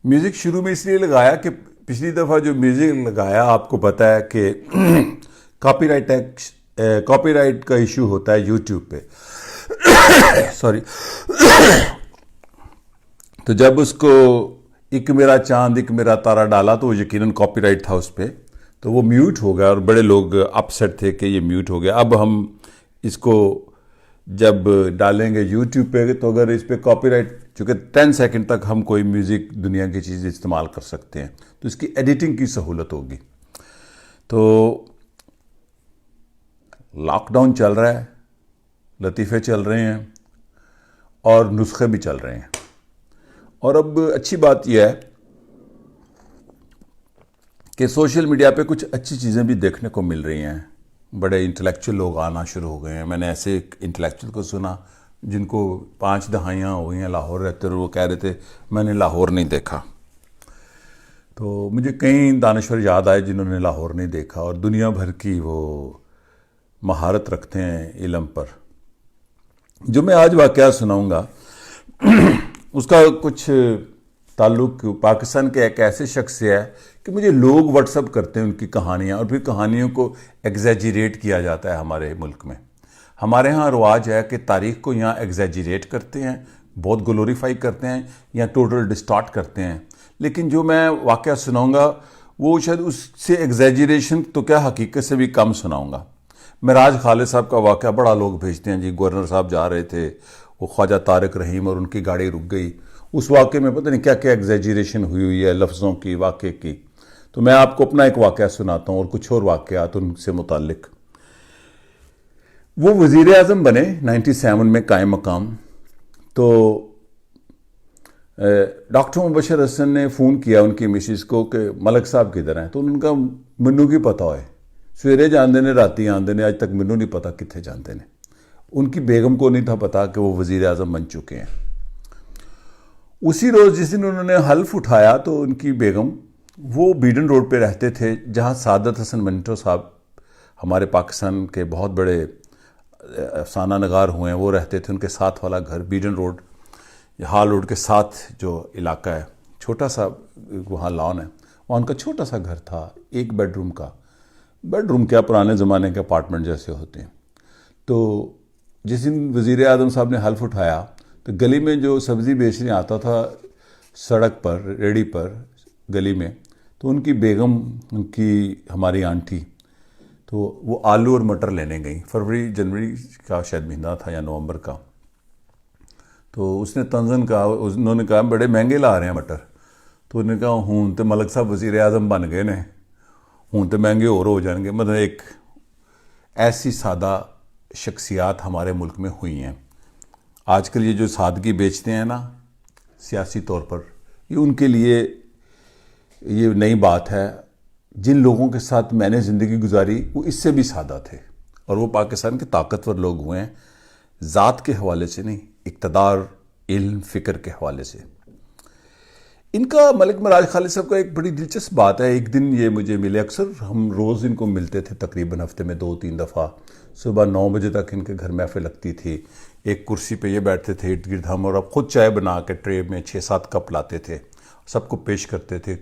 Music शुरू में इसलिए लगाया कि पिछली दफ़ा जो म्यूज़िक लगाया आपको पता है कि कॉपीराइट टैक्स कॉपीराइट का इशू होता है यूट्यूब पे। सॉरी। तो जब उसको एक मेरा चांद एक मेरा तारा डाला तो वो यकीनन कॉपीराइट था उस पर, तो वो म्यूट हो गया और बड़े लोग अपसेट थे कि ये म्यूट हो गया। अब हम इसको जब डालेंगे यूट्यूब पे तो अगर इस पर कॉपीराइट, चूँकि 10 सेकंड तक हम कोई म्यूज़िक दुनिया की चीज़ इस्तेमाल कर सकते हैं, तो इसकी एडिटिंग की सहूलत होगी। तो लॉकडाउन चल रहा है, लतीफ़े चल रहे हैं और नुस्खे भी चल रहे हैं। और अब अच्छी बात यह है कि सोशल मीडिया पे कुछ अच्छी चीज़ें भी देखने को मिल रही हैं। बड़े इंटेलेक्चुअल लोग आना शुरू हो गए हैं। मैंने ऐसे एक इंटेलेक्चुअल को सुना जिनको 5 दहाइयाँ हो गई हैं लाहौर रहते, और वो कह रहे थे मैंने लाहौर नहीं देखा। तो मुझे कई दानश्वर याद आए जिन्होंने लाहौर नहीं देखा और दुनिया भर की वो महारत रखते हैं इल्म पर। जो मैं आज वाक़या सुनाऊंगा उसका कुछ ताल्लुक़ पाकिस्तान के एक ऐसे शख्स से है कि मुझे लोग व्हाट्सअप करते हैं उनकी कहानियाँ, और फिर कहानियों को एग्जैजरेट किया जाता है हमारे मुल्क में। हमारे यहाँ रवाज है कि तारीख़ को यहाँ एग्जैजरेट करते हैं, बहुत ग्लोरीफाई करते हैं या टोटल डिस्टॉर्ट करते हैं। लेकिन जो मैं वाक़या सुनाऊंगा वो शायद उससे एग्जैजरेशन तो क्या हकीकत से भी कम सुनाऊंगा। मेराज खालिद साहब का वाक़या बड़ा लोग भेजते हैं जी, गवर्नर साहब जा रहे थे, वो ख्वाजा तारिक रहीम और उनकी गाड़ी रुक गई। उस वाक़े में पता नहीं क्या क्या एग्जैजरेशन हुई है लफ्ज़ों की, वाक़े की। तो मैं आपको अपना एक वाक़या सुनाता हूँ और कुछ और वाक़यात उनसे मुताल्लिक। वो वज़ीर आज़म बने 97 में कायम मकाम। तो डॉक्टर मुबशर हसन ने फ़ोन किया उनकी मिसिस को कि मलक साहब किधर हैं। तो उनका मैनू की पता है, सवेरे जाते ने राती आते ने, अज तक मैनू नहीं पता कितने जाते हैं। उनकी बेगम को नहीं था पता कि वो वज़ीर आज़म बन चुके हैं। उसी रोज़ जिस दिन उन्होंने हल्फ उठाया तो उनकी बेगम वो बीडन रोड पे रहते थे जहाँ सादत हसन मंटो साहब हमारे पाकिस्तान के बहुत बड़े अफसाना नगार हुए हैं, वो रहते थे। उनके साथ वाला घर बीडन रोड, हाल रोड के साथ जो इलाका है, छोटा सा वहाँ लॉन है, वहाँ उनका छोटा सा घर था, 1 बेडरूम का। बेडरूम क्या, पुराने ज़माने के अपार्टमेंट जैसे होते हैं। तो जिस दिन वज़ीर आज़म साहब ने हल्फ उठाया तो गली में जो सब्ज़ी बेचने आता था सड़क पर, रेडी पर गली में, तो उनकी बेगम, उनकी हमारी आंटी, तो वो आलू और मटर लेने गई। फरवरी जनवरी का शायद महीना था या नवंबर का। तो उसने तंजन कहा, उन्होंने कहा बड़े महंगे ला रहे हैं मटर। तो उन्होंने कहा हूँ तो मलक साहब वज़ीर आज़म बन गए ने, हूँ तो महंगे और हो जाएंगे। मतलब एक ऐसी सादा शख्सियात हमारे मुल्क में हुई हैं। आजकल ये जो सादगी बेचते हैं ना सियासी तौर पर, ये उनके लिए ये नई बात है। जिन लोगों के साथ मैंने ज़िंदगी गुजारी वो इससे भी सादा थे और वो पाकिस्तान के ताकतवर लोग हुए हैं, ज़ात के हवाले से नहीं, इक़्तिदार, इल्म, फ़िक्र के हवाले से। इनका मलिक मेराज खालिद साहब का एक बड़ी दिलचस्प बात है। एक दिन ये मुझे मिले, अक्सर हम रोज़ इनको मिलते थे, तकरीबन हफ्ते में 2-3 दफ़ा। सुबह 9 बजे तक इनके घर महफिल लगती थी। एक कुर्सी पे ये बैठते थे इर्द गिर्द हम, और अब खुद चाय बना के ट्रे में 6-7 कप लाते थे, सबको पेश करते थे।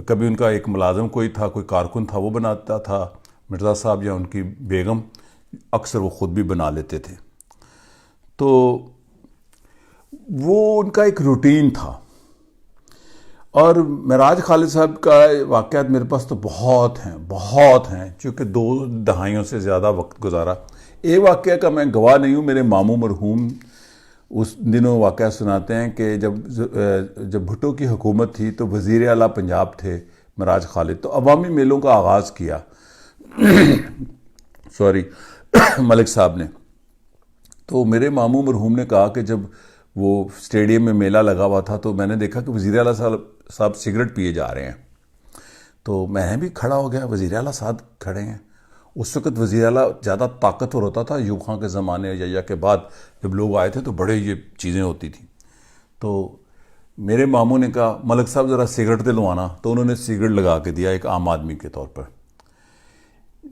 कभी उनका एक मुलाजिम कोई था, कोई कारकुन था, वो बनाता था, मिर्ज़ा साहब या उनकी बेगम, अक्सर वो ख़ुद भी बना लेते थे। तो वो उनका एक रूटीन था। और मेराज खालिद साहब का वाक़यात मेरे पास तो बहुत हैं, चूँकि 2 दहाइयों से ज़्यादा वक्त गुजारा। एक वाक़या का मैं गवाह नहीं हूँ। मेरे मामू मरहूम उस दिनों वाक़या सुनाते हैं कि जब भुट्टो की हुकूमत थी तो वज़ीर आला पंजाब थे मेराज खालिद, तो अवामी मेलों का आगाज़ किया सॉरी मलिक साहब ने। तो मेरे मामू मरहूम ने कहा कि जब वो स्टेडियम में मेला लगा हुआ था तो मैंने देखा कि वज़ीर आला साहब सिगरेट पिए जा रहे हैं। तो मैं भी खड़ा हो गया, वज़ीर आला साहब खड़े हैं। उस वक़्त वज़ीर आला ज़्यादा ताकतवर होता था। यूब खां के ज़माने या के बाद जब लोग आए थे तो बड़े ये चीज़ें होती थी। तो मेरे मामू ने कहा मलिक साहब ज़रा सिगरेट दिलवाना, तो उन्होंने सिगरेट लगा के दिया एक आम आदमी के तौर पर।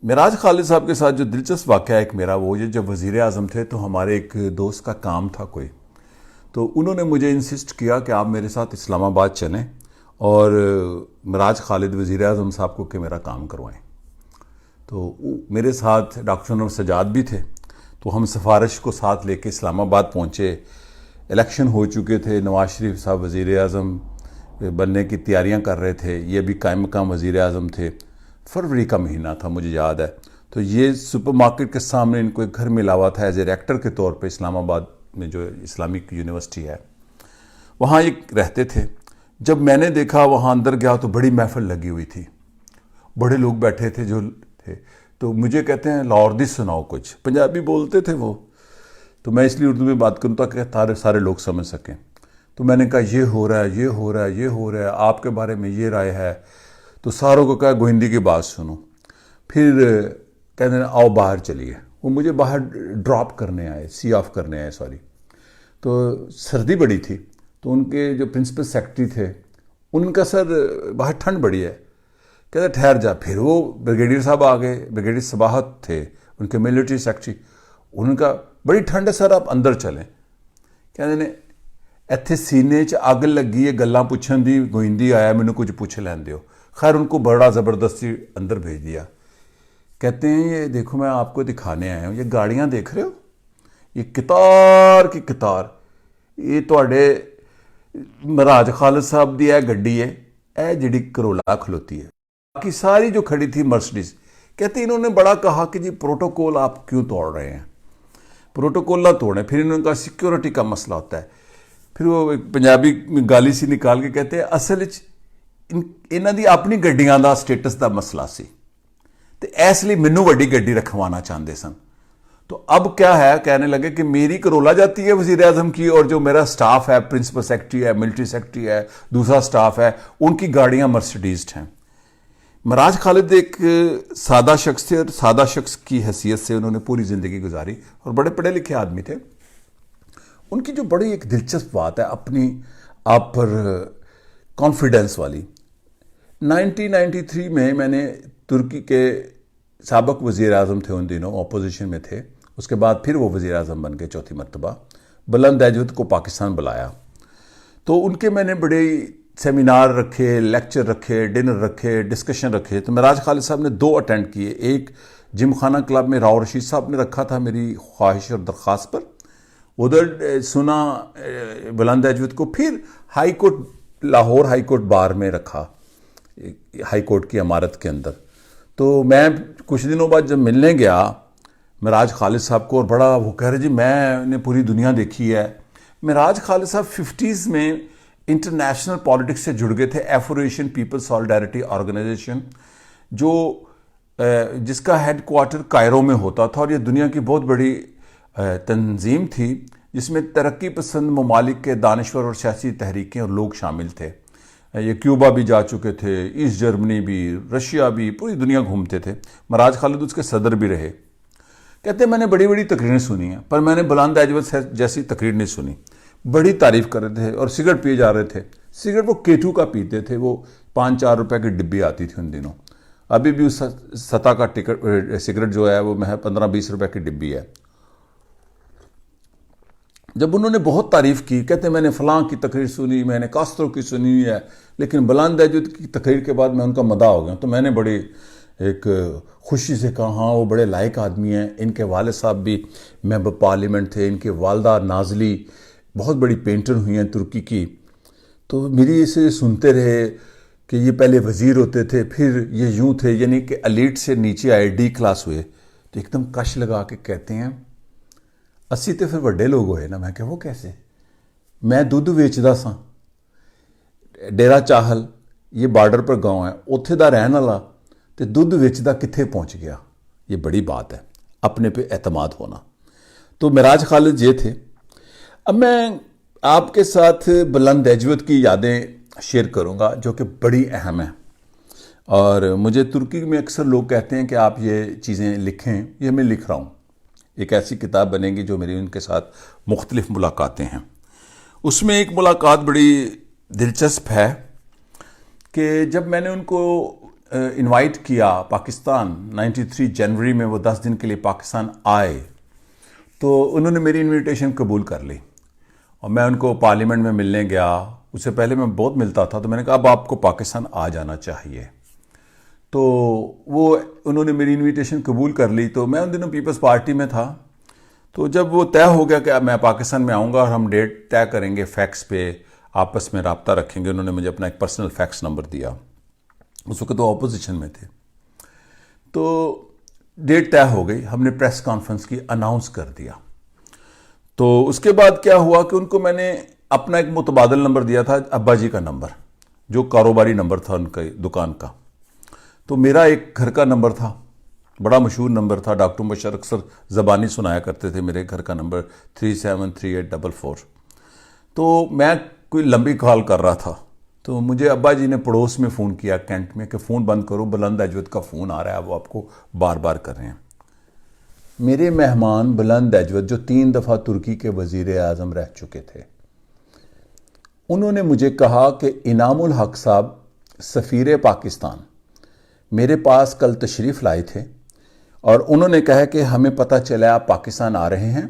मेराज खालिद साहब के साथ जो दिलचस्प वाक़या एक मेरा वो ये, जब वज़ीर आज़म थे तो हमारे एक दोस्त का काम था कोई, तो उन्होंने मुझे इंसिस्ट किया कि आप मेरे साथ इस्लामाबाद चलें और मिराज खालिद वज़ीर आज़म साहब को कि मेरा काम करवाएं। तो मेरे साथ डॉक्टर अनवर सजाद भी थे। तो हम सिफारिश को साथ लेके इस्लामाबाद पहुँचे। इलेक्शन हो चुके थे, नवाज शरीफ साहब वज़ीर आज़म बनने की तैयारियां कर रहे थे, ये भी कायम मकाम वज़ीर आज़म थे। फरवरी का महीना था, मुझे याद है। तो ये सुपरमार्केट के सामने इनको एक घर मिला हुआ था एज ए रेक्टर के तौर पे, इस्लामाबाद में जो इस्लामिक यूनिवर्सिटी है वहाँ ये रहते थे। जब मैंने देखा वहाँ अंदर गया तो बड़ी महफिल लगी हुई थी, बड़े लोग बैठे थे जो थे। तो मुझे कहते हैं लाहौर दी सुनाओ कुछ, पंजाबी बोलते थे वो, तो मैं इसलिए उर्दू में बात करूँ ताकि सारे लोग समझ सकें। तो मैंने कहा ये हो रहा है, ये हो रहा है, ये हो रहा है, आपके बारे में ये राय है। तो सारों को कहा गोहिंदी की बात सुनो। फिर कहते हैं आओ बाहर चलिए। वो मुझे बाहर ड्रॉप करने आए, सी ऑफ करने आए, सॉरी। तो सर्दी बड़ी थी, तो उनके जो प्रिंसिपल सेक्रेटरी थे उनका सर बाहर ठंड बड़ी है, कहते ठहर जा। फिर वो ब्रिगेडियर साहब आ गए, ब्रिगेडियर सबाहत थे उनके मिलिट्री सेक्रेटरी। उनका बड़ी ठंड है सर, आप अंदर चलें। कहते ने ਇੱਥੇ सीने च अग लगी है गल्लां पुछन दी, गोइंदी आया मैनू कुछ पूछ लैन दियो। खैर उनको बड़ा ज़बरदस्ती अंदर भेज दिया। कहते हैं ये देखो मैं आपको दिखाने आया हूँ, ये गाड़ियाँ देख रहे हो, ये कितार की कितार, ये तुहाडे महाराज खालिद साहब दी गड्डी है, यह जिहड़ी करोला खलोती है, बाकी सारी जो खड़ी थी मर्सिडीज। कहते इन्होंने बड़ा कहा कि जी प्रोटोकॉल आप क्यों तोड़ रहे हैं, प्रोटोकॉल ना तोड़ें। फिर इन्होंने कहा सिक्योरिटी का मसला होता है। फिर वो एक पंजाबी गाली सी निकाल के कहते हैं असल इन्हां दी अपनी गड्डियां दा स्टेटस दा मसला सी, ते इसलिए मैनू वड्डी गड्डी रखवाना चाहते सन। तो अब क्या है, कहने लगे कि मेरी करोला जाती है वज़ीर आज़म की, और जो मेरा स्टाफ है, प्रिंसिपल सेक्रेटरी है, मिलिट्री सेक्रेटरी है, दूसरा स्टाफ है, उनकी गाड़ियां मर्सिडीज हैं। मिराज खालिद एक सादा शख्स थे, और सादा शख्स की हैसियत से उन्होंने पूरी ज़िंदगी गुजारी, और बड़े पढ़े लिखे आदमी थे। उनकी जो बड़ी एक दिलचस्प बात है अपनी आप पर कॉन्फिडेंस वाली। 1993 में मैंने तुर्की के साबक वज़ीर आज़म थे, उन दिनों अपोजिशन में थे, उसके बाद फिर वो वज़ीर आज़म बन गए चौथी मरतबा, बुलंद एजवत को पाकिस्तान बुलाया। तो उनके मैंने बड़े सेमिनार रखे, लेक्चर रखे, डिनर रखे, डिस्कशन रखे। तो मिराज खालिद साहब ने 2 अटेंड किए। एक जिम खाना क्लब में राव रशीद साहब ने रखा था मेरी ख्वाहिश और दरख्वास्त पर, उधर सुना बुलंद एजवत को। फिर high court, Lahore high court bar में रखा, हाई कोर्ट की इमारत के अंदर। तो मैं कुछ दिनों बाद जब मिलने गया मिराज खालिद साहब को, और बड़ा वो कह रहे जी मैंने पूरी दुनिया देखी है। मिराज खालिद साहब 50s में इंटरनेशनल पॉलिटिक्स से जुड़ गए थे, Afro Asian people solidarity organization, जो जिसका हेडक्वार्टर कायरो में होता था, और ये दुनिया की बहुत बड़ी तंजीम थी जिसमें तरक्की पसंद ममालिक के दानश्वर और सियासी तहरीकें और लोग शामिल थे। ये क्यूबा भी जा चुके थे, ईस्ट जर्मनी भी, रशिया भी, पूरी दुनिया घूमते थे। मिराज खालिद उसके सदर भी रहे। कहते मैंने बड़ी बड़ी तकरीरें सुनी हैं, पर मैंने बुलंद एजवत जैसी तकरीर नहीं सुनी। बड़ी तारीफ़ कर रहे थे और सिगरेट पिए जा रहे थे। सिगरेट वो केटू का पीते थे, वो 5-4 रुपए की डिब्बी आती थी उन दिनों। अभी भी उस सतह का सिगरेट जो है वो महज 15-20 रुपए की डिब्बी है। जब उन्होंने बहुत तारीफ़ की, कहते मैंने फ़लाँ की तकरीर सुनी, मैंने कास्त्रो की सुनी हुई है, लेकिन बुलंद एजवत की तकरीर के बाद मैं उनका मदा हो गया। तो मैंने बड़ी एक खुशी से कहा हाँ वो बड़े लायक आदमी हैं। इनके वाले साहब भी मेंबर पार्लियामेंट थे, इनके वालदा नाजली बहुत बड़ी पेंटर हुई हैं तुर्की की। तो मेरी इसे सुनते रहे कि ये पहले वज़ीर होते थे, फिर ये यूँ थे, यानी कि एलीट से नीचे आए, डी क्लास हुए। तो एकदम कश लगा के कहते हैं 80 तो फिर वड्डे लोग होए ना। मैं क्या वो कैसे, मैं दुध वेचदा सा, डेरा चाहल ये बार्डर पर गांव है, उत्थे दा रहन वाला, तो दुध वेचदा कित्थे पहुंच गया। ये बड़ी बात है, अपने पे एतमाद होना। तो मिराज खालिद ये थे। अब मैं आपके साथ बुलंद एजवत की यादें शेयर करूंगा जो कि बड़ी अहम है, और मुझे तुर्की में अक्सर लोग कहते हैं कि आप ये चीज़ें लिखें, ये मैं लिख रहा हूँ। एक ऐसी किताब बनेगी जो मेरी उनके साथ मुख्तलिफ मुलाकातें हैं। उसमें एक मुलाकात बड़ी दिलचस्प है कि जब मैंने उनको इनवाइट किया पाकिस्तान, 93 जनवरी में वो 10 दिन के लिए पाकिस्तान आए, तो उन्होंने मेरी इनविटेशन कबूल कर ली और मैं उनको पार्लियामेंट में मिलने गया। उससे पहले मैं बहुत मिलता था, तो मैंने कहा अब आपको पाकिस्तान आ जाना चाहिए। तो वो उन्होंने मेरी इनविटेशन कबूल कर ली। तो मैं उन दिनों पीपल्स पार्टी में था। तो जब वो तय हो गया कि अब मैं पाकिस्तान में आऊँगा और हम डेट तय करेंगे, फैक्स पे आपस में रब्ता रखेंगे, उन्होंने मुझे अपना एक पर्सनल फैक्स नंबर दिया। उस वक्त वो ऑपोजिशन में थे। तो डेट तय हो गई, हमने प्रेस कॉन्फ्रेंस की, अनाउंस कर दिया। तो उसके बाद क्या हुआ कि उनको मैंने अपना एक मुतबादल नंबर दिया था, अब्बा जी का नंबर, जो कारोबारी नंबर था उनका दुकान का। तो मेरा एक घर का नंबर था, बड़ा मशहूर नंबर था, डॉक्टर मुबशर अक्सर ज़बानी सुनाया करते थे मेरे घर का नंबर 373844। तो मैं कोई लंबी कॉल कर रहा था, तो मुझे अब्बा जी ने पड़ोस में फ़ोन किया कैंट में कि फ़ोन बंद करो, बुलंद अजवद का फ़ोन आ रहा है, वो आपको बार बार कर रहे हैं। मेरे मेहमान बुलंद अजवद, जो 3 दफ़ा तुर्की के वज़ीर आज़म रह चुके थे, उन्होंने मुझे कहा कि इनामुल हक साहब सफ़ीर पाकिस्तान मेरे पास कल तशरीफ़ लाए थे और उन्होंने कहा कि हमें पता चला आप पाकिस्तान आ रहे हैं,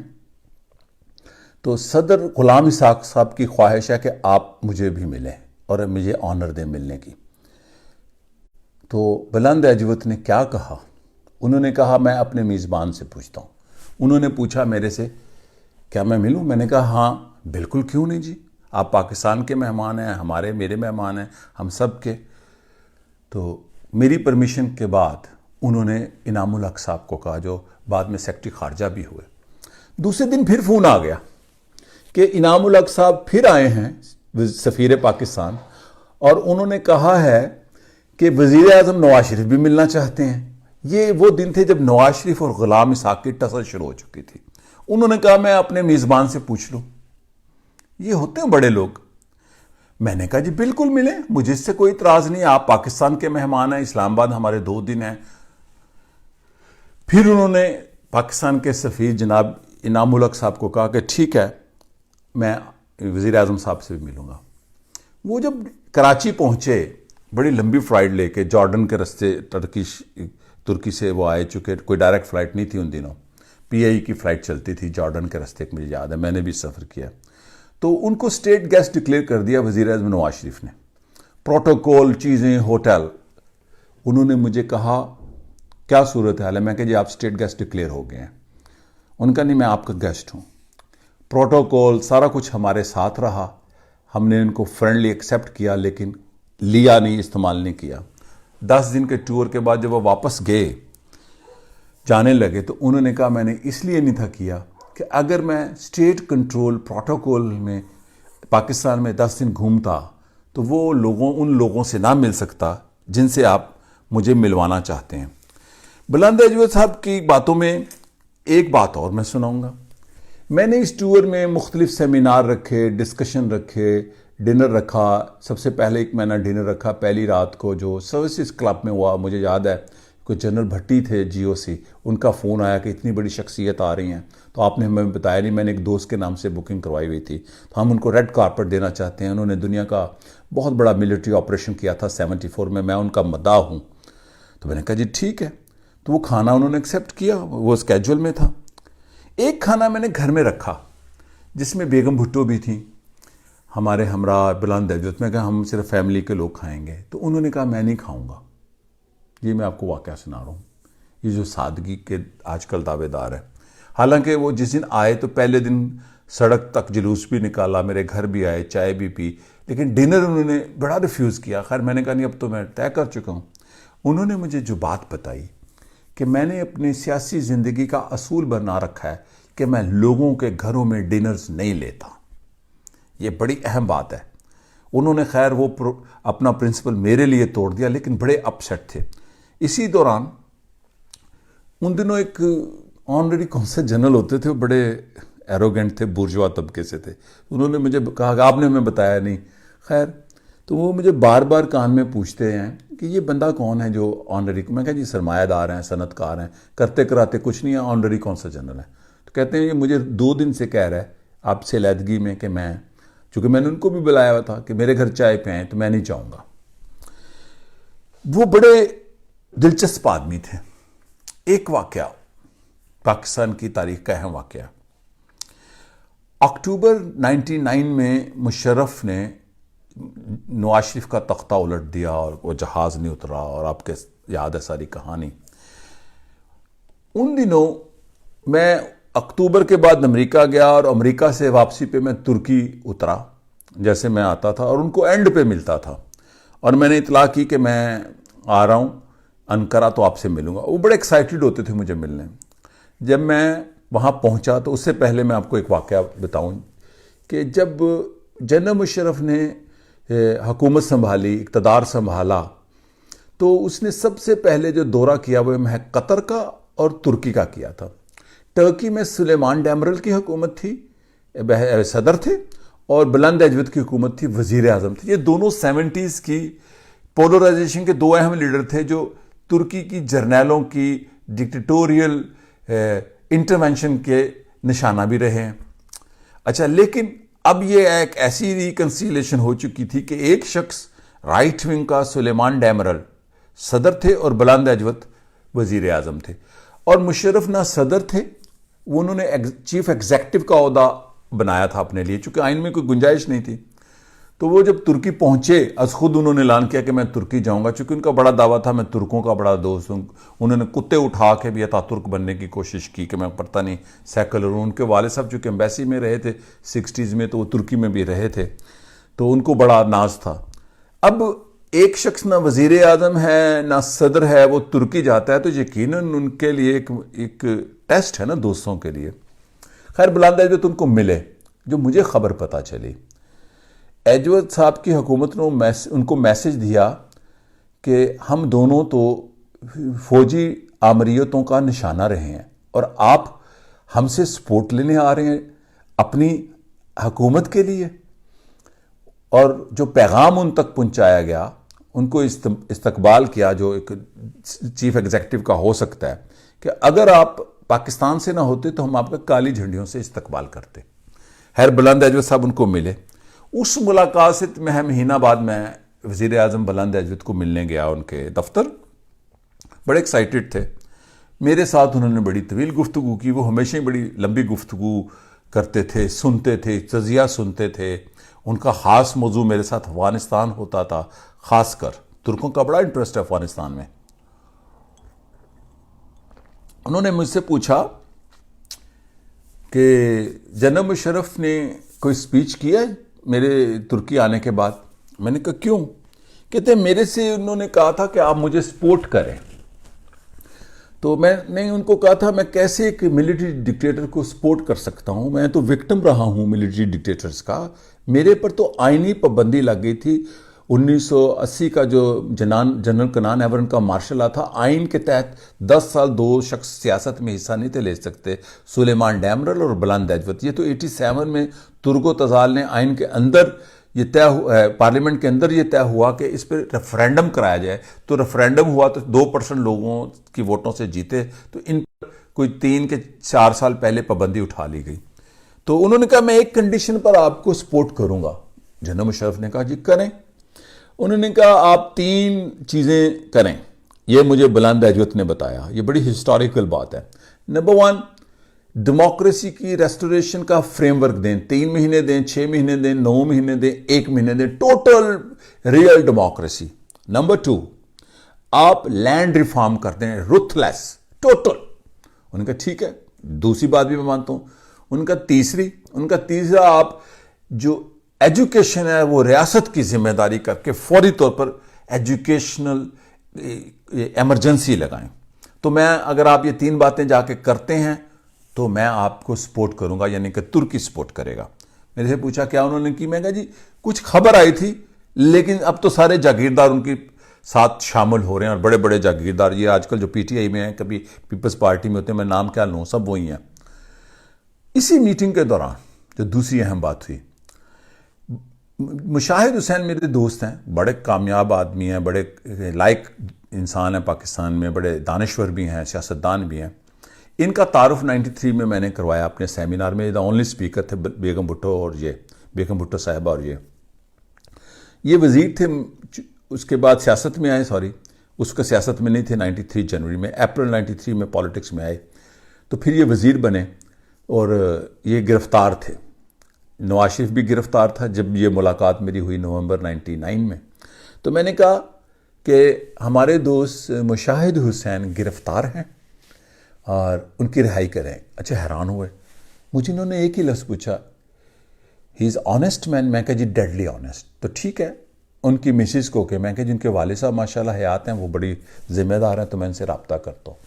तो सदर गुलाम इसाक साहब की ख्वाहिश है कि आप मुझे भी मिलें और मुझे ऑनर दें मिलने की। तो बुलंद अजवद ने क्या कहा, उन्होंने कहा मैं अपने मेज़बान से पूछता हूँ। उन्होंने पूछा मेरे से, क्या मैं मिलूँ? मैंने कहा हाँ बिल्कुल, क्यों नहीं जी, आप पाकिस्तान के मेहमान हैं, हमारे मेरे मेहमान हैं, हम सब के। तो मेरी परमिशन के बाद उन्होंने इनामुल हक साहब को कहा, जो बाद में सेक्रेटरी खारजा भी हुए। दूसरे दिन फिर फ़ोन आ गया कि इनामुल हक साहब फिर आए हैं सफ़ीर पाकिस्तान, और उन्होंने कहा है कि वज़ीर आज़म नवाज शरीफ भी मिलना चाहते हैं। ये वो दिन थे जब नवाज शरीफ और गुलाम इसाक की टसल शुरू हो चुकी थी। उन्होंने कहा मैं अपने मेज़बान से पूछ लूँ। ये होते हैं बड़े लोग। मैंने कहा जी बिल्कुल मिले, मुझे इससे कोई इतराज़ नहीं, आप पाकिस्तान के मेहमान हैं, इस्लामाबाद हमारे 2 दिन हैं। फिर उन्होंने पाकिस्तान के सफ़ीर जनाब इनामुल हक साहब को कहा कि ठीक है, मैं वज़ीर आज़म साहब से भी मिलूँगा। वो जब कराची पहुँचे, बड़ी लंबी फ़्लाइट लेके, जॉर्डन के रास्ते तुर्की से वो आए चुके, कोई डायरेक्ट फ़्लाइट नहीं थी उन दिनों, PI की फ़्लाइट चलती थी जॉर्डन के रास्ते, मुझे याद है, मैंने भी सफ़र किया। तो उनको स्टेट गेस्ट डिक्लेयर कर दिया वज़ीर आज़म नवाज शरीफ ने, प्रोटोकॉल, चीज़ें, होटल। उन्होंने मुझे कहा क्या सूरत हाल है? मैं कहा जी आप स्टेट गेस्ट डिक्लेयर हो गए हैं। उनका नहीं, मैं आपका गेस्ट हूँ। प्रोटोकॉल सारा कुछ हमारे साथ रहा, हमने इनको फ्रेंडली एक्सेप्ट किया, लेकिन लिया नहीं, इस्तेमाल नहीं किया। 10 दिन के टूर के बाद जब वो वापस गए, जाने लगे, तो उन्होंने कहा मैंने इसलिए नहीं था किया कि अगर मैं स्टेट कंट्रोल प्रोटोकॉल में पाकिस्तान में 10 दिन घूमता तो वो उन लोगों से ना मिल सकता जिनसे आप मुझे मिलवाना चाहते हैं। बुलंद अजवद साहब की बातों में एक बात और मैं सुनाऊंगा। मैंने इस टूर में मुख्तलिफ सेमिनार रखे, डिस्कशन रखे, डिनर रखा। सबसे पहले एक मैंने डिनर रखा पहली रात को, जो सर्विसेज क्लब में हुआ। मुझे याद है कोई जनरल भट्टी थे GOC, उनका फ़ोन आया कि इतनी बड़ी शख्सियत आ रही हैं, तो आपने हमें बताया नहीं, मैंने एक दोस्त के नाम से बुकिंग करवाई हुई थी, तो हम उनको रेड कारपेट देना चाहते हैं। उन्होंने दुनिया का बहुत बड़ा मिलिट्री ऑपरेशन किया था 74 में, मैं उनका मद्दाह हूँ। तो मैंने कहा जी ठीक है। तो वो खाना उन्होंने एक्सेप्ट किया, वो स्केजुअल में था। एक खाना मैंने घर में रखा जिसमें बेगम भुट्टो भी थी, हमारे हमरा बुलंद अजवद। में कहा हम सिर्फ फैमिली के लोग खाएंगे, तो उन्होंने कहा मैं नहीं खाऊंगा। ये मैं आपको वाक़या सुना रहा हूँ, ये जो सादगी के आजकल दावेदार है। हालांकि वो जिस दिन आए तो पहले दिन सड़क तक जुलूस भी निकाला, मेरे घर भी आए, चाय भी पी, लेकिन डिनर उन्होंने बड़ा रिफ्यूज़ किया। खैर मैंने कहा नहीं, अब तो मैं तय कर चुका हूँ। उन्होंने मुझे जो बात बताई कि मैंने अपनी सियासी ज़िंदगी का असूल बना रखा है कि मैं लोगों के घरों में डिनर्स नहीं लेता। ये बड़ी अहम बात है। उन्होंने खैर वो अपना प्रिंसिपल मेरे लिए तोड़ दिया, लेकिन बड़े अपसेट थे। इसी दौरान उन दिनों एक ऑनरेरी कौंसल जनरल होते थे, वो बड़े एरोगेंट थे, बुर्जुआ तबके से थे। उन्होंने मुझे कहा कि आपने हमें बताया नहीं। खैर तो वो मुझे बार बार कान में पूछते हैं कि ये बंदा कौन है जो ऑनरेरी। मैं कहा जी सरमायादार हैं, सनतकार हैं, करते कराते कुछ नहीं है, ऑनरेरी कौंसल जनरल है। तो कहते हैं ये मुझे 2 दिन से कह रहा है आपसे लैदगी में कि मैं, चूँकि मैंने उनको भी बुलाया हुआ था कि मेरे घर चाय पे आएँ, तो मैं नहीं चाहूँगा। वो बड़े दिलचस्प आदमी थे। एक वाकया, पाकिस्तान की तारीख का अहम वाकया, अक्टूबर 99 में मुशर्रफ ने नवाज शरीफ का तख्ता उलट दिया और वो जहाज़ नहीं उतरा, और आपके याद है सारी कहानी। उन दिनों मैं अक्टूबर के बाद अमेरिका गया और अमेरिका से वापसी पे मैं तुर्की उतरा, जैसे मैं आता था और उनको एंड पे मिलता था, और मैंने इतला की कि मैं आ रहा हूँ अनकरा, तो आपसे मिलूंगा। वो बड़े एक्साइटेड होते थे मुझे मिलने। जब मैं वहाँ पहुँचा तो उससे पहले मैं आपको एक वाक़या बताऊँ कि जब जनरल मुशर्रफ ने हुकूमत संभाली, इक़्तिदार संभाला, तो उसने सबसे पहले जो दौरा किया वो मैं कतर का और तुर्की का किया था। टर्की में सुलेमान डेमरल की हुकूमत थी, सदर थे, और बुलंद अजवद की हुकूमत थी, वजीर आज़म थे। ये दोनों 70s की पोलराइजेशन के दो अहम लीडर थे जो तुर्की की जर्नैलों की डिक्टेटोरियल इंटरवेंशन के निशाना भी रहे हैं। अच्छा, लेकिन अब ये एक ऐसी रिकंसिलेशन हो चुकी थी कि एक शख्स राइट विंग का सुलेमान डेमरल सदर थे और बुलंद अजवद वजीर आज़म थे, और मुशर्रफ ना सदर थे, वो उन्होंने चीफ एग्जेक्टिव का ओहदा बनाया था अपने लिए, चूंकि आइन में कोई गुंजाइश नहीं थी। तो वो जब तुर्की पहुंचे, अज खुद उन्होंने ऐलान किया कि मैं तुर्की जाऊंगा, चूंकि उनका बड़ा दावा था मैं तुर्कों का बड़ा दोस्त हूं। उन्होंने कुत्ते उठा के भी अतातुर्क बनने की कोशिश की कि मैं पता नहीं सेकुलर हूं। उनके वाले साहब चूंकि एम्बेसी में रहे थे 60s में, तो वो तुर्की में भी रहे थे, तो उनको बड़ा नाज था। अब एक शख्स ना वजीर आज़म है ना सदर है, वो तुर्की जाता है, तो यकीनन उनके लिए एक टेस्ट है ना दोस्तों के लिए। खैर, बुलंद अजवद उनको मिले। जो मुझे खबर पता चली, अजवद साहब की हुकूमत ने उनको मैसेज दिया कि हम दोनों तो फौजी आमरीतों का निशाना रहे हैं और आप हमसे सपोर्ट लेने आ रहे हैं अपनी हुकूमत के लिए। और जो पैगाम उन तक पहुंचाया गया, उनको इस्तकबाल किया जो एक चीफ एग्जेक्टिव का हो सकता है, कि अगर आप पाकिस्तान से ना होते तो हम आपका काली झंडियों से इस्तकबाल करते। खैर, बुलंद अजवद साहब उनको मिले। उस मुलाकात से महीना बाद मैं वज़ीर आज़म बुलंद अजवद को मिलने गया उनके दफ्तर। बड़े एक्साइटेड थे मेरे साथ, उन्होंने बड़ी तवील गुफ्तगू की। वो हमेशा ही बड़ी लंबी गुफ्तगू करते थे, सुनते थे, तजिया सुनते थे। उनका ख़ास मौजू मेरे साथ अफगानिस्तान होता था, ख़ासकर तुर्कों का बड़ा इंटरेस्ट है अफगानिस्तान में। उन्होंने मुझसे पूछा कि जनरल मुशर्रफ ने कोई स्पीच किया है मेरे तुर्की आने के बाद। मैंने कहा क्यों? कहते मेरे से उन्होंने कहा था कि आप मुझे सपोर्ट करें। तो मैंने उनको कहा था मैं कैसे एक मिलिट्री डिक्टेटर को सपोर्ट कर सकता हूं, मैं तो विक्टिम रहा हूं मिलिट्री डिक्टेटर्स का। मेरे पर तो आईनी पाबंदी लग गई थी। 1980 का जो जनरल कनान एवरन का मार्शल लॉ था, आइन के तहत 10 साल दो शख्स सियासत में हिस्सा नहीं थे ले सकते, सुलेमान डेमरल और बुलंद अजवद। ये तो 87 में तुर्को तजाल ने आइन के अंदर ये तय, पार्लियामेंट के अंदर ये तय हुआ कि इस पर रेफरेंडम कराया जाए। तो रेफरेंडम हुआ तो 2% लोगों की वोटों से जीते, तो इन पर कोई 3 के 4 साल पहले पाबंदी उठा ली गई। तो उन्होंने कहा मैं एक कंडीशन पर आपको सपोर्ट करूंगा। जनरल मुशर्रफ ने कहा जी करें। उन्होंने कहा आप 3 चीजें करें, यह मुझे बुलंद अजवद ने बताया। ये बड़ी हिस्टोरिकल बात है। नंबर 1, डेमोक्रेसी की रेस्टोरेशन का फ्रेमवर्क दें। 3 महीने दें, 6 महीने दें, 9 महीने दें, 1 महीने दें, टोटल रियल डेमोक्रेसी। नंबर 2, आप लैंड रिफॉर्म कर दें, रुथलेस, टोटल। उनका ठीक है, दूसरी बात भी मैं मानता हूं। उनका तीसरा, आप जो एजुकेशन है वो रियासत की जिम्मेदारी करके फौरी तौर पर एजुकेशनल इमरजेंसी लगाएं। तो मैं, अगर आप ये 3 बातें जाके करते हैं तो मैं आपको सपोर्ट करूंगा, यानी कि तुर्की सपोर्ट करेगा। मेरे से पूछा क्या उन्होंने की? मैं कहा जी कुछ खबर आई थी, लेकिन अब तो सारे जागीरदार उनके साथ शामिल हो रहे हैं, और बड़े बड़े जागीरदार, ये आजकल जो पीटीआई में है, कभी पीपल्स पार्टी में होते हैं, मैं नाम क्या लूँ, सब वही हैं। इसी मीटिंग के दौरान जो दूसरी अहम बात हुई, मुशाहिद हुसैन मेरे दोस्त हैं, बड़े कामयाब आदमी हैं, बड़े लायक इंसान हैं पाकिस्तान में, बड़े दानिश्वर भी हैं, सियासतदान भी हैं। इनका तारुफ 93 में मैंने करवाया अपने सेमिनार में। द ओनली स्पीकर थे बेगम भुट्टो, और ये बेगम भुट्टो साहिबा, और ये वजीर थे। उसके बाद सियासत में आए, उसका सियासत में नहीं थे 93 जनवरी में, अप्रैल 93 में पॉलिटिक्स में आए। तो फिर ये वजीर बने और ये गिरफ्तार थे। नवाज शरीफ भी गिरफ्तार था जब ये मुलाकात मेरी हुई नवंबर 99 में। तो मैंने कहा कि हमारे दोस्त मुशाहिद हुसैन गिरफ्तार हैं और उनकी रिहाई करें। अच्छा, हैरान हुए। मुझे इन्होंने एक ही लफ्ज़ पूछा, ही इज़ ऑनेस्ट मैन। मैं कहा जी डेडली ऑनेस्ट। तो ठीक है, उनकी मिसिस को के मैं कहा जिनके वालिद साहब माशाल्लाह हयात हैं, वो बड़ी ज़िम्मेदार हैं, तो मैं इनसे रब्ता करता हूँ।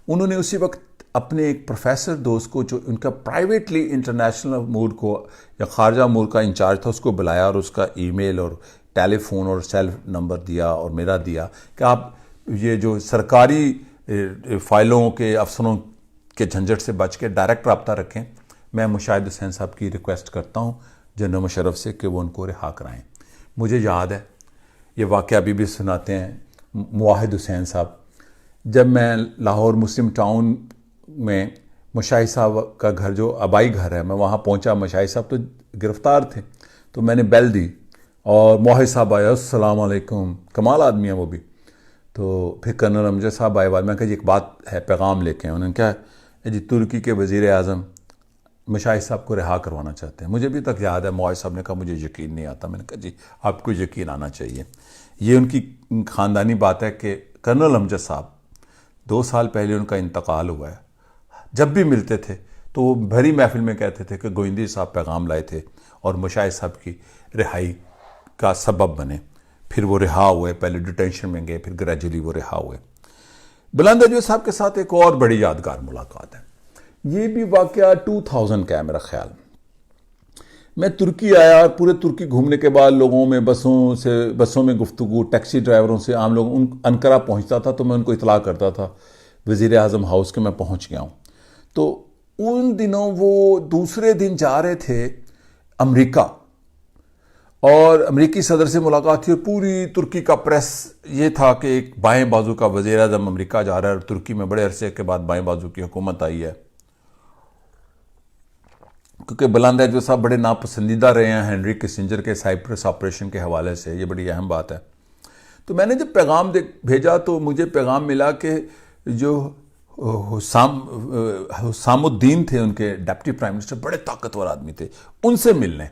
उन्होंने उसी वक्त अपने एक प्रोफेसर दोस्त को, जो उनका प्राइवेटली इंटरनेशनल अमूर को या खारजा अमूर का इंचार्ज था, उसको बुलाया और उसका ईमेल और टेलीफोन और सेल नंबर दिया और मेरा दिया कि आप ये जो सरकारी फ़ाइलों के अफसरों के झंझट से बच के डायरेक्ट रब्ता रखें। मैं मुशाहिद हुसैन साहब की रिक्वेस्ट करता हूँ जनरल मुशर्रफ से कि वो उनको रिहा कराएँ। मुझे याद है, ये वाक़या अभी भी सुनाते हैं मुवाहिद हुसैन साहब, जब मैं लाहौर मुस्लिम टाउन में मुशाहिद साहब का घर, जो आबाई घर है, मैं वहाँ पहुँचा। मुशाहिद साहब तो गिरफ़्तार थे, तो मैंने बेल दी और मुवाहिद साहब आए, अस्सलाम वालेकुम, कमाल आदमी है वो भी। तो फिर कर्नल अमजद साहब आए, बाद मैं कहा जी एक बात है, पैगाम लेके। उन्होंने क्या जी, तुर्की के वज़ीर आज़म मुशाहिद साहब को रिहा करवाना चाहते हैं। मुझे अभी तक याद है, मुआज़ साहब ने कहा मुझे यकीन नहीं आता। मैंने कहा जी आपको यकीन आना चाहिए। ये उनकी ख़ानदानी बात है कि कर्नल अमजद साहब 2 साल पहले उनका इंतकाल हुआ है। जब भी मिलते थे तो वो भरी महफिल में कहते थे कि गोविंदी साहब पैगाम लाए थे और मुशाहिद साहब की रिहाई का सबब बने। फिर वो रिहा हुए, पहले डिटेंशन में गए, फिर ग्रेजुअली वो रिहा हुए। बुलंद अजवद साहब के साथ एक और बड़ी यादगार मुलाकात है। ये भी वाक़या 2000 का है मेरा ख्याल। मैं तुर्की आया और पूरे तुर्की घूमने के बाद लोगों में बसों में गुफ्तगू, टैक्सी ड्राइवरों से, आम लोग अनकरा पहुंचता था तो मैं उनको इतला करता था वज़ीर आज़म हाउस के मैं पहुंच गया हूं। तो उन दिनों वो दूसरे दिन जा रहे थे अमेरिका और अमेरिकी सदर से मुलाकात थी और पूरी तुर्की का प्रेस ये था कि एक बाएं बाजू का वज़ीर आज़म अमेरिका जा रहा है और तुर्की में बड़े अरसे के बाद बाएं बाजू की हुकूमत आई है। क्योंकि बुलंद अजवद साहब बड़े नापसंदीदा रहे हैं हेनरी किसिंजर के साइप्रस ऑपरेशन के हवाले से, ये बड़ी अहम बात है। तो मैंने जब पैगाम भेजा तो मुझे पैगाम मिला कि जो हुसामुद्दीन थे, उनके डिप्टी प्राइम मिनिस्टर, बड़े ताकतवर आदमी थे, उनसे मिलने।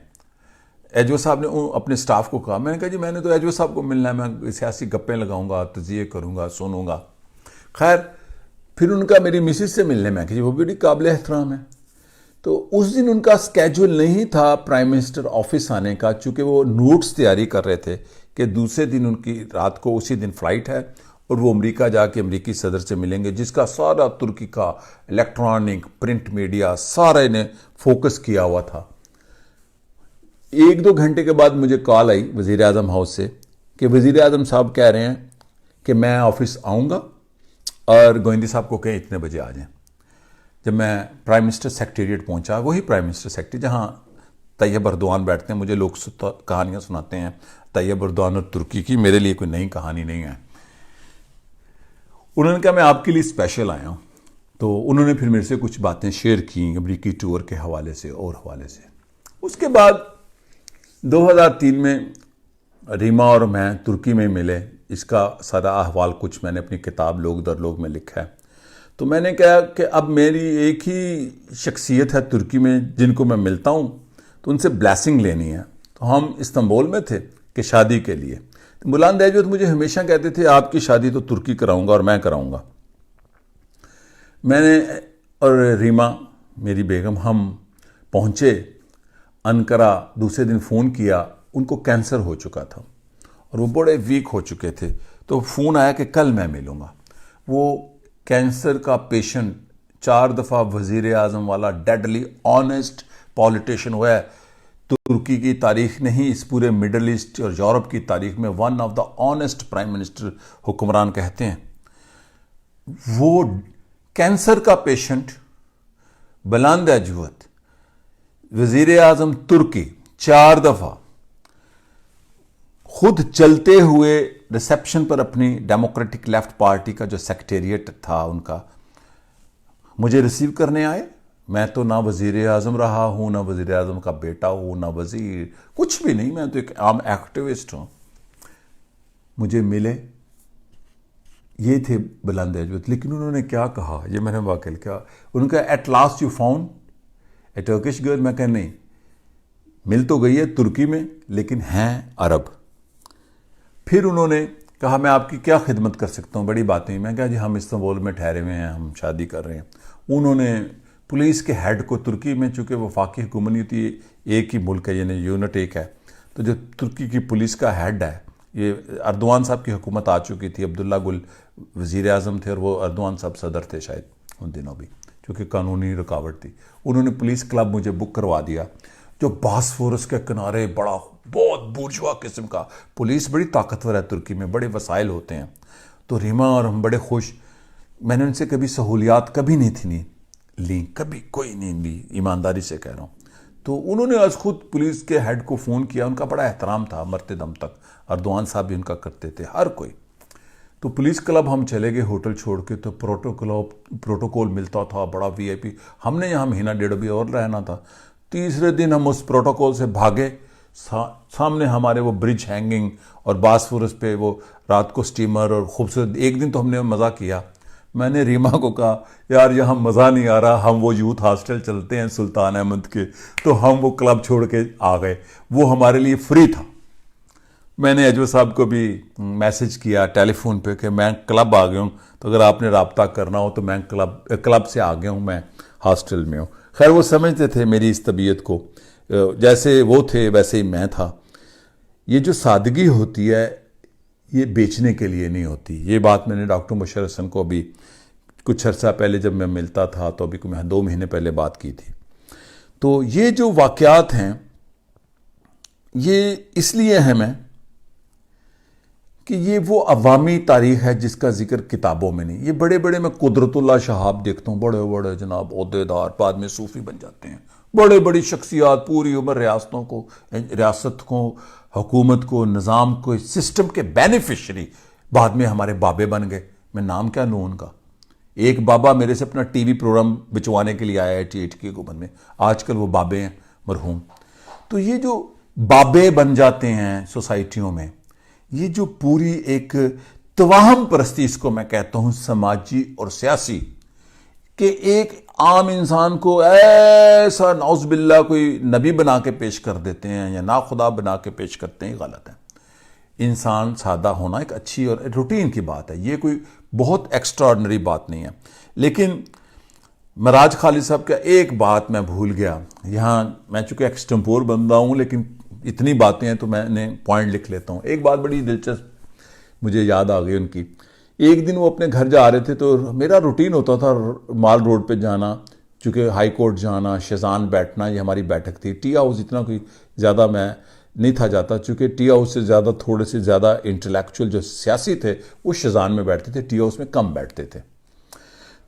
अजवद साहब ने अपने स्टाफ को कहा। मैंने कहा जी मैंने तो अजवद साहब को मिलना है, मैं सियासी गप्पें लगाऊंगा, तजिए करूंगा, सुनूंगा। खैर फिर उनका मेरी मिसिस से मिलने में कि वो बड़ी काबिल एहतराम है। तो उस दिन उनका स्केड्यूल नहीं था प्राइम मिनिस्टर ऑफिस आने का, चूँकि वो नोट्स तैयारी कर रहे थे कि दूसरे दिन उनकी रात को उसी दिन फ्लाइट है और वो अमेरिका जाके अमेरिकी सदर से मिलेंगे, जिसका सारा तुर्की का इलेक्ट्रॉनिक प्रिंट मीडिया सारे ने फोकस किया हुआ था। 1-2 घंटे के बाद मुझे कॉल आई वज़ीर आज़म हाउस से कि वज़ीर आज़म साहब कह रहे हैं कि मैं ऑफिस आऊँगा और गोविंदी साहब को कहें इतने बजे आ जाएं। जब मैं प्राइम मिनिस्टर सेक्रेटेरिएट पहुंचा, वही प्राइम मिनिस्टर सेक्रेटरी जहां तैयब अर्दोआन बैठते हैं, मुझे लोग कहानियां सुनाते हैं तैयब अर्दोआन और तुर्की की, मेरे लिए कोई नई कहानी नहीं है। उन्होंने कहा मैं आपके लिए स्पेशल आया हूं। तो उन्होंने फिर मेरे से कुछ बातें शेयर की अमरीकी टूर के हवाले से और हवाले से। उसके बाद 2003 में रीमा और मैं तुर्की में मिले। इसका सारा अहवाल कुछ मैंने अपनी किताब लोग दर लोग में लिखा है। तो मैंने कहा कि अब मेरी एक ही शख्सियत है तुर्की में जिनको मैं मिलता हूँ, तो उनसे ब्लेसिंग लेनी है। तो हम इस्तांबुल में थे कि शादी के लिए। तो बुलंद अजवद मुझे हमेशा कहते थे आपकी शादी तो तुर्की कराऊंगा और मैं कराऊंगा। मैंने और रीमा मेरी बेगम हम पहुँचे अनकरा। दूसरे दिन फ़ोन किया, उनको कैंसर हो चुका था और वो बड़े वीक हो चुके थे। तो फ़ोन आया कि कल मैं मिलूँगा। वो कैंसर का पेशेंट 4 दफ़ा वज़ीर आज़म वाला डेडली ऑनेस्ट पॉलिटिशियन हुआ है। तुर्की की तारीख नहीं, इस पूरे मिडल ईस्ट और यूरोप की तारीख में one of the honest prime minister हुक्मरान कहते हैं। वो कैंसर का पेशेंट बुलंद अजवद वज़ीर आज़म तुर्की 4 दफ़ा खुद चलते हुए रिसेप्शन पर अपनी डेमोक्रेटिक लेफ्ट पार्टी का जो सेक्रेटेरिएट था उनका मुझे रिसीव करने आए। मैं तो ना वज़ीर आज़म रहा हूँ, ना वज़ीर आज़म का बेटा हूँ, ना वज़ीर, कुछ भी नहीं, मैं तो एक आम एक्टिविस्ट हूँ। मुझे मिले, ये थे बुलंद अजवद। लेकिन उन्होंने क्या कहा, ये मैंने वाकई क्या, उनका at last you found a Turkish girl. मैं कहा नहीं, मिल तो गई है तुर्की में, लेकिन हैं अरब। फिर उन्होंने कहा मैं आपकी क्या खिदमत कर सकता हूँ, बड़ी बातें। मैं कहा जी हम इस्तांबुल में ठहरे हुए हैं, हम शादी कर रहे हैं। उन्होंने पुलिस के हेड को, तुर्की में चूँकि वफाकी हुकूमत एक ही मुल्क है, यानी यूनिट एक है, तो जो तुर्की की पुलिस का हेड है, ये अर्दवान साहब की हुकूमत आ चुकी थी, अब्दुल्ला गुल वज़ीर आज़म थे और वो अर्दवान साहब सदर थे शायद उन दिनों भी, क्योंकि कानूनी रुकावट थी। उन्होंने पुलिस क्लब मुझे बुक करवा दिया, जो बासफोरस के किनारे बड़ा बहुत बुर्जुआ किस्म का। पुलिस बड़ी ताकतवर है तुर्की में, बड़े वसाइल होते हैं। तो रीमा और हम बड़े खुश। मैंने उनसे कभी सहूलियात कभी नहीं ली, कभी कोई नहीं ली, ईमानदारी से कह रहा हूँ। तो उन्होंने आज खुद पुलिस के हेड को फ़ोन किया, उनका बड़ा एहतराम था मरते दम तक, अर्दवान साहब भी उनका करते थे, हर कोई। तो पुलिस क्लब हम चले गए होटल छोड़ के, तो प्रोटोकॉल मिलता था बड़ा वीआईपी। हमने यहाँ महीना डेढ़ भी और रहना था। तीसरे दिन हम उस प्रोटोकॉल से भागे, सामने हमारे वो ब्रिज हैंगिंग और बासफोरस पे वो रात को स्टीमर और खूबसूरत। एक दिन तो हमने मज़ा किया, मैंने रीमा को कहा यार यहाँ मज़ा नहीं आ रहा, हम वो यूथ हॉस्टल चलते हैं सुल्तान अहमद के। तो हम वो क्लब छोड़ के आ गए, वो हमारे लिए फ्री था। मैंने अजवर साहब को भी मैसेज किया टेलीफोन पे कि मैं क्लब आ गया हूँ, तो अगर आपने रब्ता करना हो तो मैं क्लब से आ गया हूँ, मैं हॉस्टल में हूँ। खैर वो समझते थे मेरी इस तबीयत को, जैसे वो थे वैसे ही मैं था। ये जो सादगी होती है ये बेचने के लिए नहीं होती। ये बात मैंने डॉक्टर मुशर्रफ हसन को अभी कुछ अर्सा पहले जब मैं मिलता था, तो अभी मैं 2 महीने पहले बात की थी। तो ये जो वाक़यात हैं ये इसलिए हैं मैं कि ये वो अवामी तारीख़ है जिसका जिक्र किताबों में नहीं। ये बड़े बड़े, मैं कुदरतुल्लाह शहाब देखता हूँ, बड़े बड़े जनाब ओहदेदार बाद में सूफ़ी बन जाते हैं, बड़े बड़ी शख्सियात, पूरी उम्र रियासत को, हुकूमत को, निज़ाम को, सिस्टम के बेनिफिशरी, बाद में हमारे बाबे बन गए। मैं नाम क्या लूँ उनका। एक बाबा मेरे से अपना टीवी प्रोग्राम बिचवाने के लिए आया है 88 की हुकूमत में, आजकल वो बाबे हैं मरहूम। तो ये जो बाबे बन जाते हैं सोसाइटियों में, ये जो पूरी एक तवाहम परस्ती, इसको मैं कहता हूँ समाजी और सियासी, कि एक आम इंसान को ऐसा नौज़बिल्ला कोई नबी बना के पेश कर देते हैं या ना खुदा बना के पेश करते हैं, गलत है। इंसान सादा होना एक अच्छी और रूटीन की बात है, ये कोई बहुत एक्स्ट्राऑर्डिनरी बात नहीं है। लेकिन मराज खालिद साहब का एक बात मैं भूल गया, यहाँ मैं चूँकि एक्सटेम्पोर बंदा हूँ, लेकिन इतनी बातें हैं तो मैंने पॉइंट लिख लेता हूँ। एक बात बड़ी दिलचस्प मुझे याद आ गई उनकी। एक दिन वो अपने घर जा रहे थे, तो मेरा रूटीन होता था माल रोड पे जाना, चूँकि हाई कोर्ट जाना, शेजान बैठना, ये हमारी बैठक थी। टी हाउस इतना कोई ज़्यादा मैं नहीं था जाता, चूँकि टी हाउस से ज़्यादा थोड़े से ज़्यादा इंटेलेक्चुअल जो सियासी थे वो शेजान में बैठते थे, टी हाउस में कम बैठते थे।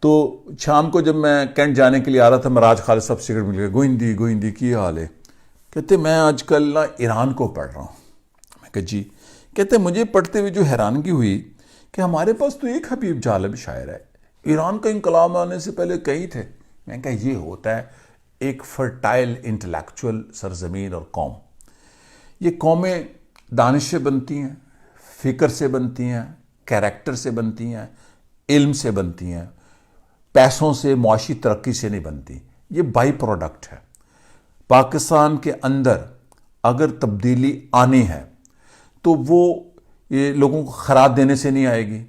तो शाम को जब मैं कैंट जाने के लिए आ रहा था, मराज खालिद साहब सिगरेट मिल गए, गोइंदी गोइंदी की हाल है। कहते मैं आजकल ना ईरान को पढ़ रहा हूँ। मैं कहा जी। कहते मुझे पढ़ते हुए जो हैरानगी हुई कि हमारे पास तो एक हबीब जालिब शायर है, ईरान का इंकलाब आने से पहले कई थे। मैं कहा ये होता है एक फर्टाइल इंटेलेक्चुअल सरजमीन और कौम। ये कौमें दानिश से बनती हैं, फ़िक्र से बनती हैं, कैरेक्टर से बनती हैं, इल्म से बनती हैं, पैसों से, मुआशी तरक्की से नहीं बनती। ये बाई प्रोडक्ट है। पाकिस्तान के अंदर अगर तब्दीली आनी है तो वो ये लोगों को खराब देने से नहीं आएगी,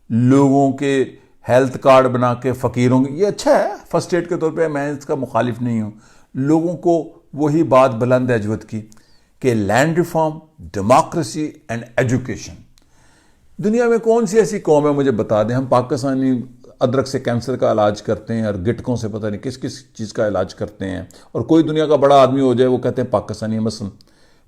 लोगों के हेल्थ कार्ड बना के फ़कीरों की, ये अच्छा है फर्स्ट एड के तौर पे, मैं इसका मुखालिफ नहीं हूँ। लोगों को वही बात बुलंद अजवत की कि land reform, democracy and education. दुनिया में कौन सी ऐसी कौम है मुझे बता दें। हम पाकिस्तानी अदरक से कैंसर का इलाज करते हैं और गिटकों से पता नहीं किस किस चीज़ का इलाज करते हैं, और कोई दुनिया का बड़ा आदमी हो जाए वो कहते हैं पाकिस्तानी। मसलन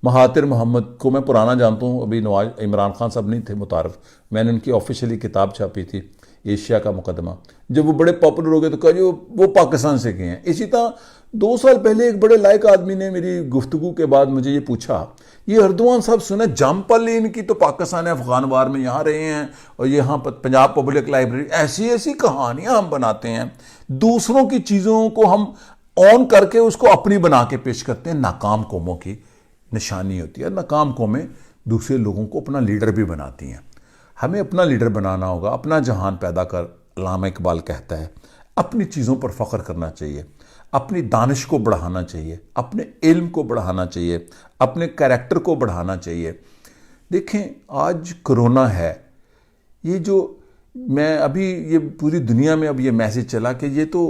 महातिर मोहम्मद को मैं पुराना जानता हूँ, अभी नवाज इमरान खान साहब नहीं थे मुतारफ़, मैंने उनकी ऑफिशियली किताब छापी थी एशिया का मुकदमा। जब वो बड़े पॉपुलर हो गए तो कहा जी वो पाकिस्तान से गए हैं। इसी तरह 2 साल पहले एक बड़े लायक आदमी ने मेरी गुफ्तगू के बाद मुझे ये पूछा, ये अर्दवान साहब सुना जामपल इनकी तो पाकिस्तान अफगान वार में यहाँ रहे हैं और यहाँ पर पंजाब पब्लिक लाइब्रेरी, ऐसी ऐसी कहानियाँ हम बनाते हैं, दूसरों की चीज़ों को हम ऑन करके उसको अपनी बना के पेश करते हैं। नाकाम कौमों की निशानी होती है, नाकाम कौमें दूसरे लोगों को अपना लीडर भी बनाती हैं। हमें अपना लीडर बनाना होगा, अपना जहान पैदा कर, अल्लामा इकबाल कहता है, अपनी चीज़ों पर फ़ख्र करना चाहिए। अपनी दानिश को बढ़ाना चाहिए, अपने इल्म को बढ़ाना चाहिए, अपने कैरेक्टर को बढ़ाना चाहिए। देखें, आज कोरोना है, ये जो मैं अभी ये पूरी दुनिया में अब ये मैसेज चला कि ये तो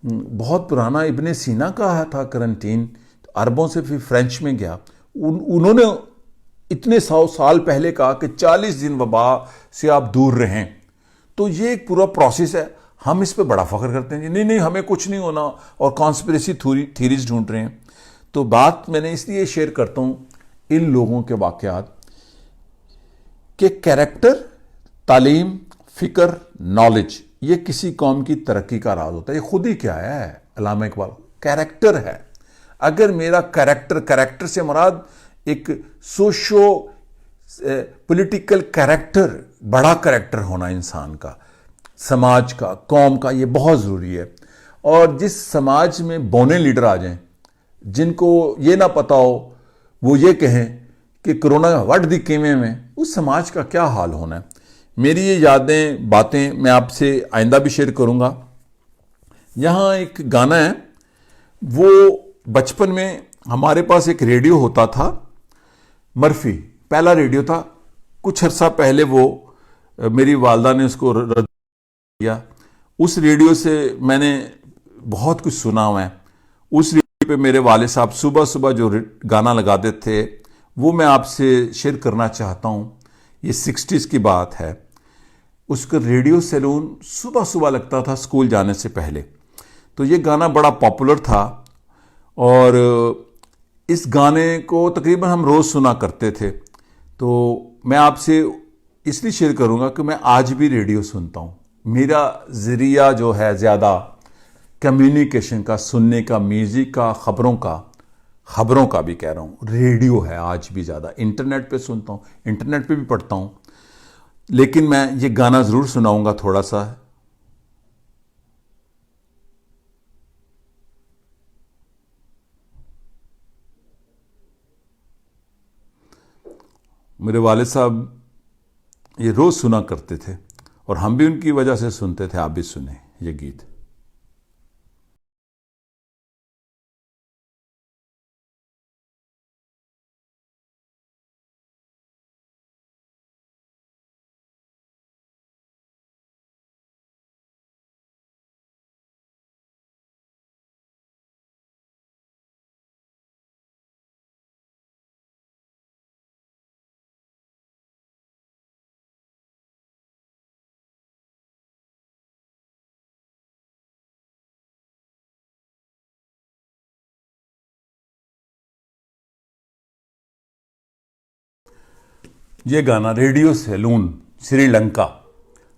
बहुत पुराना इब्ने सीना का था करंटीन, अरबों से फिर फ्रेंच में गया। उन्होंने इतने 100 साल पहले कहा कि 40 दिन वबा से आप दूर रहें। तो ये एक पूरा प्रोसेस है। हम इस पे बड़ा फख्र करते हैं, नहीं नहीं हमें कुछ नहीं होना, और कॉन्स्पिरेसी थीरीज ढूंढ रहे हैं। तो बात मैंने इसलिए शेयर करता हूं इन लोगों के वाकयात कि कैरेक्टर, तालीम, फिक्र, नॉलेज, ये किसी कौम की तरक्की का राज होता है। ये खुद ही क्या है अल्लामा इकबाल, कैरेक्टर है। अगर मेरा कैरेक्टर से मुराद एक सोशो पॉलिटिकल कैरेक्टर, बड़ा कैरेक्टर होना इंसान का, समाज का, कौम का, ये बहुत ज़रूरी है। और जिस समाज में बौने लीडर आ जाएं, जिनको ये ना पता हो, वो ये कहें कि कोरोना वट दी कीमे में, उस समाज का क्या हाल होना है। मेरी ये यादें, बातें मैं आपसे आइंदा भी शेयर करूँगा। यहाँ एक गाना है, वो बचपन में हमारे पास एक रेडियो होता था, मर्फी पहला रेडियो था। कुछ अर्सा पहले वो मेरी वालदा ने उसको रद्द किया। उस रेडियो से मैंने बहुत कुछ सुना हुआ है। उस रेडियो पे मेरे वाले साहब सुबह सुबह जो गाना लगाते थे, वो मैं आपसे शेयर करना चाहता हूँ। ये 60s की बात है। उसका रेडियो सैलून सुबह सुबह लगता था स्कूल जाने से पहले। तो ये गाना बड़ा पॉपुलर था और इस गाने को तकरीबन हम रोज़ सुना करते थे। तो मैं आपसे इसलिए शेयर करूंगा कि मैं आज भी रेडियो सुनता हूं। मेरा ज़रिया जो है ज़्यादा कम्युनिकेशन का, सुनने का, म्यूज़िक का, खबरों का भी कह रहा हूं, रेडियो है आज भी ज़्यादा। इंटरनेट पे सुनता हूं, इंटरनेट पे भी पढ़ता हूं, लेकिन मैं ये गाना ज़रूर सुनाऊंगा थोड़ा सा। मेरे वालिद साहब ये रोज़ सुना करते थे और हम भी उनकी वजह से सुनते थे। आप भी सुने ये गीत। ये गाना रेडियो सैलून श्रीलंका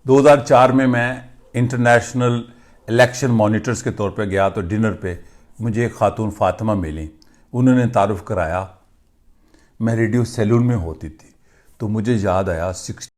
2004 में मैं इंटरनेशनल इलेक्शन मॉनिटर्स के तौर पे गया। तो डिनर पे मुझे एक खातून फातिमा मिली, उन्होंने तारुफ कराया। मैं रेडियो सैलून में होती थी, तो मुझे याद आया